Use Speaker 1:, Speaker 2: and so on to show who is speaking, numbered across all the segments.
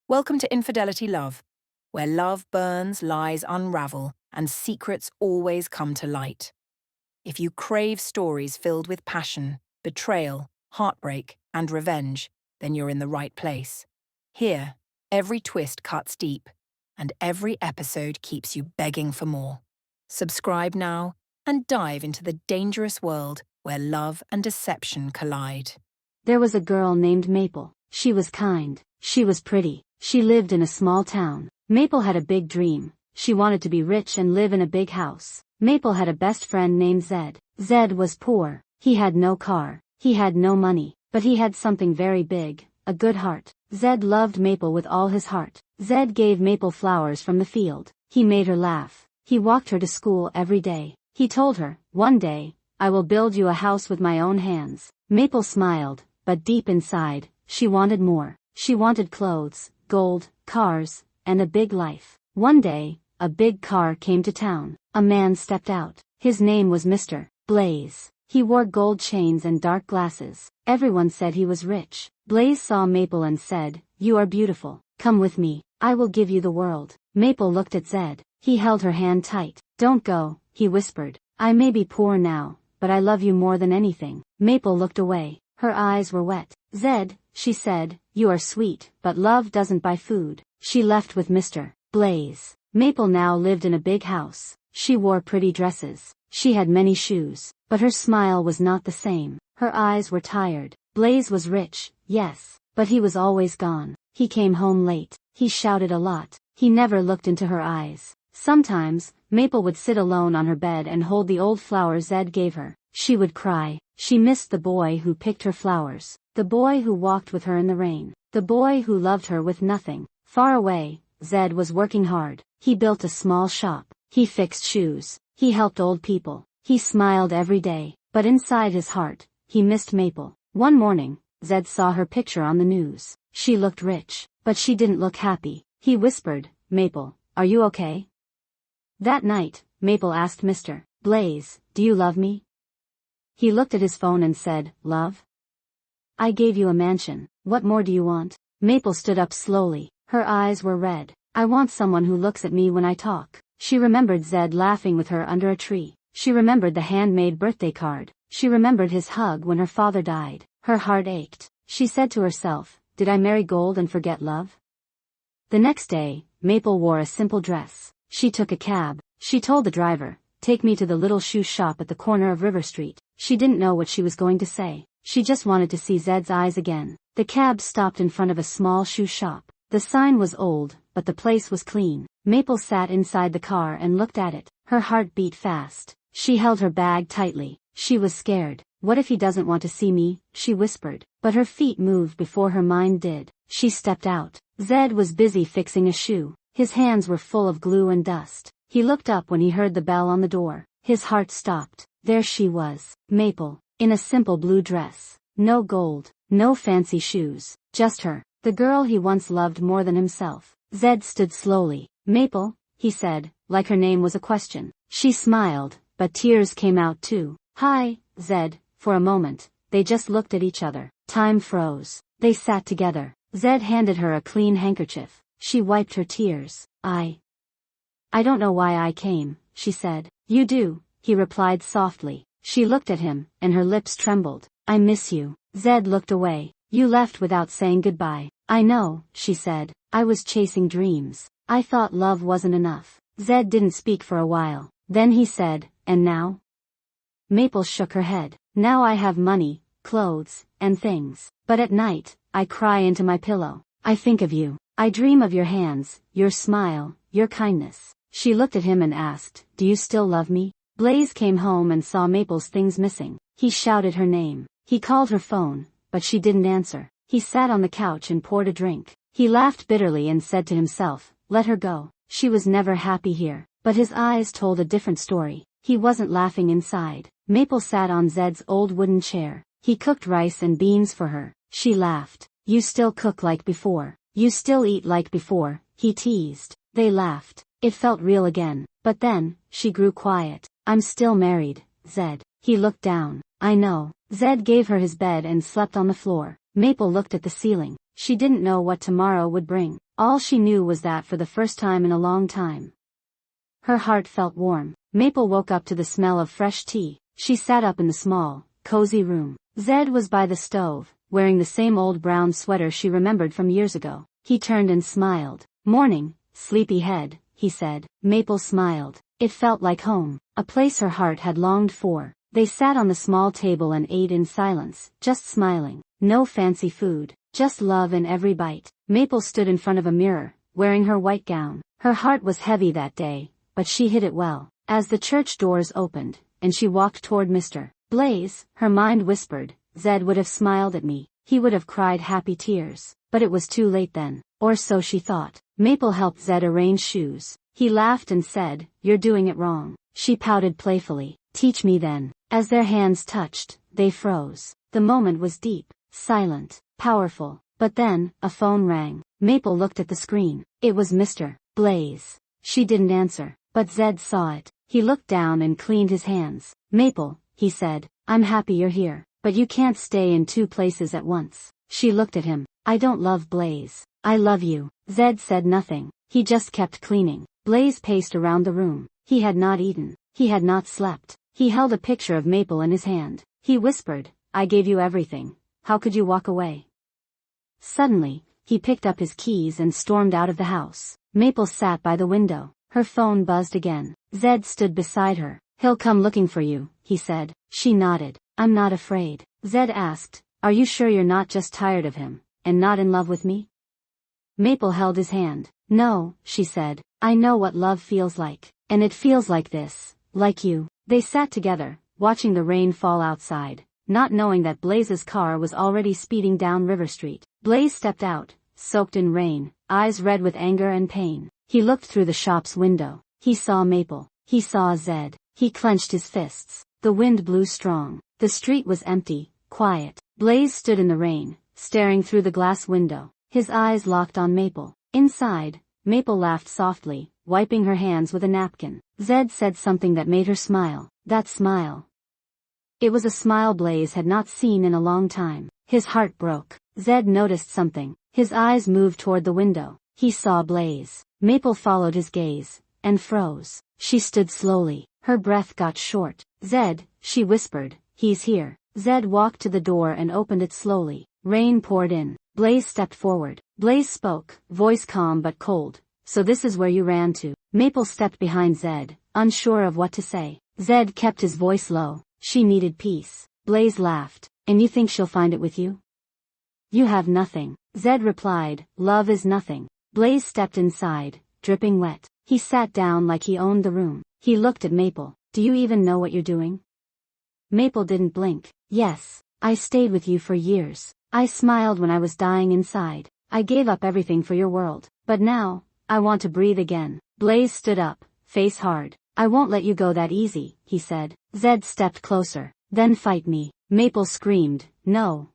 Speaker 1: Welcome to Infidelity Love, where love burns, lies unravel, and secrets always come to light. If you crave stories filled with passion, betrayal, heartbreak, and revenge, then you're in the right place. Here, every twist cuts deep, and every episode keeps you begging for more. Subscribe now and dive into the dangerous world where love and deception collide.
Speaker 2: There was a girl named Maple. She was kind. She was pretty. She lived in a small town. Maple had a big dream. She wanted to be rich and live in a big house. Maple had a best friend named Zed. Zed was poor. He had no car. He had no money. But he had something very big, a good heart. Zed loved Maple with all his heart. Zed gave Maple flowers from the field. He made her laugh. He walked her to school every day. He told her, "One day, I will build you a house with my own hands." Maple smiled, but deep inside, she wanted more. She wanted clothes, gold, cars, and a big life. One day, a big car came to town. A man stepped out. His name was Mr. Blaze. He wore gold chains and dark glasses. Everyone said he was rich. Blaze saw Maple and said, "You are beautiful. Come with me. I will give you the world." Maple looked at Zed. He held her hand tight. "Don't go," he whispered. "I may be poor now, but I love you more than anything." Maple looked away. Her eyes were wet. "Zed," she said, "you are sweet, but love doesn't buy food." She left with Mr. Blaze. Maple now lived in a big house. She wore pretty dresses. She had many shoes, but her smile was not the same. Her eyes were tired. Blaze was rich, yes, but he was always gone. He came home late. He shouted a lot. He never looked into her eyes. Sometimes, Maple would sit alone on her bed and hold the old flowers Zed gave her. She would cry. She missed the boy who picked her flowers, the boy who walked with her in the rain, the boy who loved her with nothing. Far away, Zed was working hard. He built a small shop. He fixed shoes. He helped old people. He smiled every day, but inside his heart, he missed Maple. One morning, Zed saw her picture on the news. She looked rich, but she didn't look happy. He whispered, "Maple, are you okay?" That night, Maple asked Mr. Blaze, "Do you love me?" He looked at his phone and said, "Love? I gave you a mansion. What more do you want?" Maple stood up slowly. Her eyes were red. "I want someone who looks at me when I talk." She remembered Zed laughing with her under a tree. She remembered the handmade birthday card. She remembered his hug when her father died. Her heart ached. She said to herself, "Did I marry gold and forget love?" The next day, Maple wore a simple dress. She took a cab. She told the driver, "Take me to the little shoe shop at the corner of River Street." She didn't know what she was going to say. She just wanted to see Zed's eyes again. The cab stopped in front of a small shoe shop. The sign was old, but the place was clean. Maple sat inside the car and looked at it. Her heart beat fast. She held her bag tightly. She was scared. "What if he doesn't want to see me?" she whispered. But her feet moved before her mind did. She stepped out. Zed was busy fixing a shoe. His hands were full of glue and dust. He looked up when he heard the bell on the door. His heart stopped. There she was, Maple, in a simple blue dress. No gold, no fancy shoes, just her, the girl he once loved more than himself. Zed stood slowly. "Maple," he said, like her name was a question. She smiled, but tears came out too. "Hi, Zed." For a moment, they just looked at each other. Time froze. They sat together. Zed handed her a clean handkerchief. She wiped her tears. I don't know why I came," she said. "You do," he replied softly. She looked at him, and her lips trembled. "I miss you." Zed looked away. "You left without saying goodbye." "I know," she said. "I was chasing dreams. I thought love wasn't enough." Zed didn't speak for a while. Then he said, "And now?" Maple shook her head. "Now I have money, clothes, and things. But at night, I cry into my pillow. I think of you. I dream of your hands, your smile, your kindness." She looked at him and asked, "Do you still love me?" Blaze came home and saw Maple's things missing. He shouted her name. He called her phone, but she didn't answer. He sat on the couch and poured a drink. He laughed bitterly and said to himself, "Let her go. She was never happy here." But his eyes told a different story. He wasn't laughing inside. Maple sat on Zed's old wooden chair. He cooked rice and beans for her. She laughed. "You still cook like before. You still eat like before," he teased. They laughed. It felt real again. But then, she grew quiet. "I'm still married, Zed." He looked down. "I know." Zed gave her his bed and slept on the floor. Maple looked at the ceiling. She didn't know what tomorrow would bring. All she knew was that for the first time in a long time, her heart felt warm. Maple woke up to the smell of fresh tea. She sat up in the small, cozy room. Zed was by the stove, wearing the same old brown sweater she remembered from years ago. He turned and smiled. "Morning, sleepyhead," he said. Maple smiled. It felt like home, a place her heart had longed for. They sat on the small table and ate in silence, just smiling. No fancy food, just love in every bite. Maple stood in front of a mirror, wearing her white gown. Her heart was heavy that day, but she hid it well. As the church doors opened, and she walked toward Mr. Blaze, her mind whispered, Zed would have smiled at me. He would have cried happy tears. But it was too late then, or so she thought. Maple helped Zed arrange shoes. He laughed and said, "You're doing it wrong." She pouted playfully. "Teach me then." As their hands touched, they froze. The moment was deep, silent, powerful. But then, a phone rang. Maple looked at the screen. It was Mr. Blaze. She didn't answer, but Zed saw it. He looked down and cleaned his hands. "Maple," he said, "I'm happy you're here, but you can't stay in two places at once." She looked at him. "I don't love Blaze. I love you." Zed said nothing. He just kept cleaning. Blaze paced around the room. He had not eaten. He had not slept. He held a picture of Maple in his hand. He whispered, "I gave you everything. How could you walk away?" Suddenly, he picked up his keys and stormed out of the house. Maple sat by the window. Her phone buzzed again. Zed stood beside her. "He'll come looking for you," he said. She nodded. "I'm not afraid." Zed asked, "Are you sure you're not just tired of him, and not in love with me?" Maple held his hand. "No," she said. "I know what love feels like. And it feels like this. Like you." They sat together, watching the rain fall outside, not knowing that Blaze's car was already speeding down River Street. Blaze stepped out, soaked in rain, eyes red with anger and pain. He looked through the shop's window. He saw Maple. He saw Zed. He clenched his fists. The wind blew strong. The street was empty, quiet. Blaze stood in the rain, staring through the glass window. His eyes locked on Maple. Inside, Maple laughed softly, wiping her hands with a napkin. Zed said something that made her smile. That smile. It was a smile Blaze had not seen in a long time. His heart broke. Zed noticed something. His eyes moved toward the window. He saw Blaze. Maple followed his gaze, and froze. She stood slowly. Her breath got short. "Zed," she whispered, "he's here." Zed walked to the door and opened it slowly. Rain poured in. Blaze stepped forward. Blaze spoke, voice calm but cold. "So this is where you ran to." Maple stepped behind Zed, unsure of what to say. Zed kept his voice low. She needed peace. Blaze laughed. "And you think she'll find it with you?" "You have nothing." Zed replied, "Love is nothing." Blaze stepped inside, dripping wet. He sat down like he owned the room. He looked at Maple. "Do you even know what you're doing?" Maple didn't blink. "Yes. I stayed with you for years. I smiled when I was dying inside. I gave up everything for your world. But now, I want to breathe again." Blaze stood up, face hard. "I won't let you go that easy," he said. Zed stepped closer. "Then fight me." Maple screamed, "No."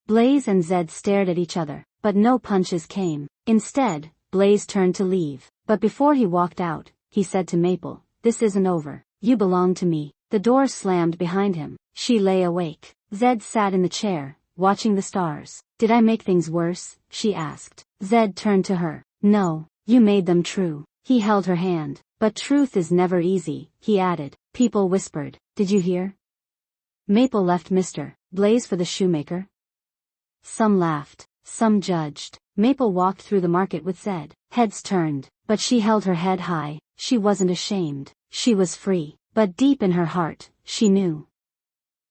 Speaker 2: Blaze and Zed stared at each other, but no punches came. Instead, Blaze turned to leave. But before he walked out, he said to Maple, "This isn't over. You belong to me." The door slammed behind him. She lay awake. Zed sat in the chair, watching the stars. "Did I make things worse?" she asked. Zed turned to her. "No, you made them true." He held her hand. "But truth is never easy," he added. People whispered, "Did you hear? Maple left Mr. Blaze for the shoemaker." Some laughed. Some judged. Maple walked through the market with Zed. Heads turned, but she held her head high. She wasn't ashamed. She was free. But deep in her heart, she knew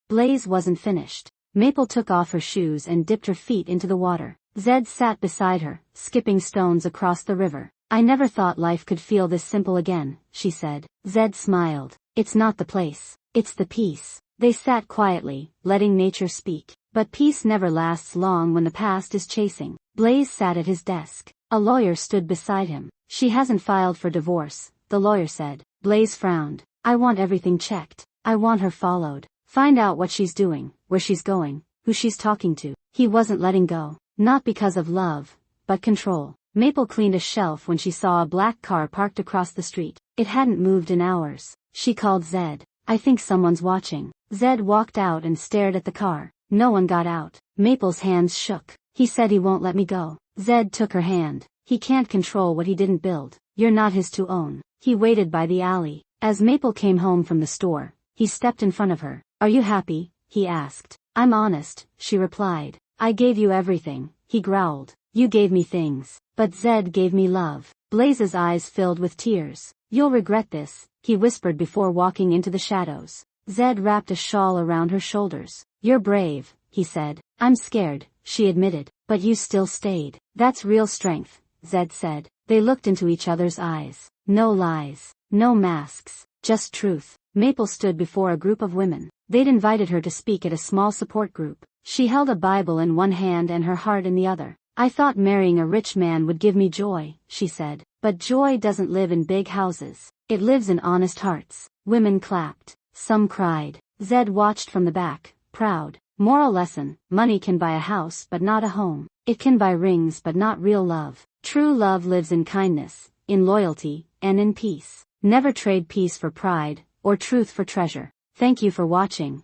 Speaker 2: Blaze wasn't finished. Maple took off her shoes and dipped her feet into the water. Zed sat beside her, skipping stones across the river. "I never thought life could feel this simple again," she said. Zed smiled. "It's not the place. It's the peace." They sat quietly, letting nature speak. But peace never lasts long when the past is chasing. Blaze sat at his desk. A lawyer stood beside him. "She hasn't filed for divorce," the lawyer said. Blaze frowned. "I want everything checked. I want her followed. Find out what she's doing, where she's going, who she's talking to." He wasn't letting go. Not because of love, but control. Maple cleaned a shelf when she saw a black car parked across the street. It hadn't moved in hours. She called Zed. "I think someone's watching." Zed walked out and stared at the car. No one got out. Maple's hands shook. He said he won't let me go. Zed took her hand. He can't control what he didn't build. You're not his to own. He waited by the alley. As Maple came home from the store, he stepped in front of her. Are you happy? He asked. I'm honest, she replied. I gave you everything, he growled. You gave me things, but Zed gave me love. Blaze's eyes filled with tears. You'll regret this, he whispered before walking into the shadows. Zed wrapped a shawl around her shoulders. You're brave, he said. I'm scared, she admitted, but you still stayed. That's real strength, Zed said. They looked into each other's eyes. No lies, no masks, just truth. Maple stood before a group of women. They'd invited her to speak at a small support group. She held a Bible in one hand and her heart in the other. I thought marrying a rich man would give me joy, she said. But joy doesn't live in big houses. It lives in honest hearts. Women clapped. Some cried. Zed watched from the back, proud. Moral lesson: money can buy a house but not a home. It can buy rings but not real love. True love lives in kindness, in loyalty, and in peace. Never trade peace for pride, or truth for treasure. Thank you for watching.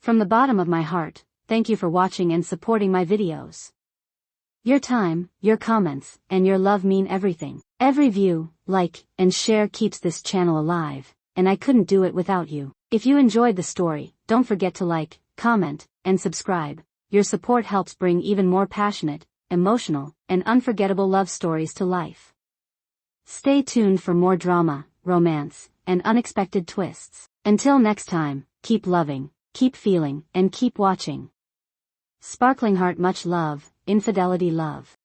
Speaker 2: From the bottom of my heart, thank you for watching and supporting my videos. Your time, your comments, and your love mean everything. Every view, like, and share keeps this channel alive, and I couldn't do it without you. If you enjoyed the story, don't forget to like, comment, and subscribe. Your support helps bring even more passionate, emotional, and unforgettable love stories to life. Stay tuned for more drama, romance, and unexpected twists. Until next time, keep loving, keep feeling, and keep watching. Sparkling Heart, much love, infidelity love.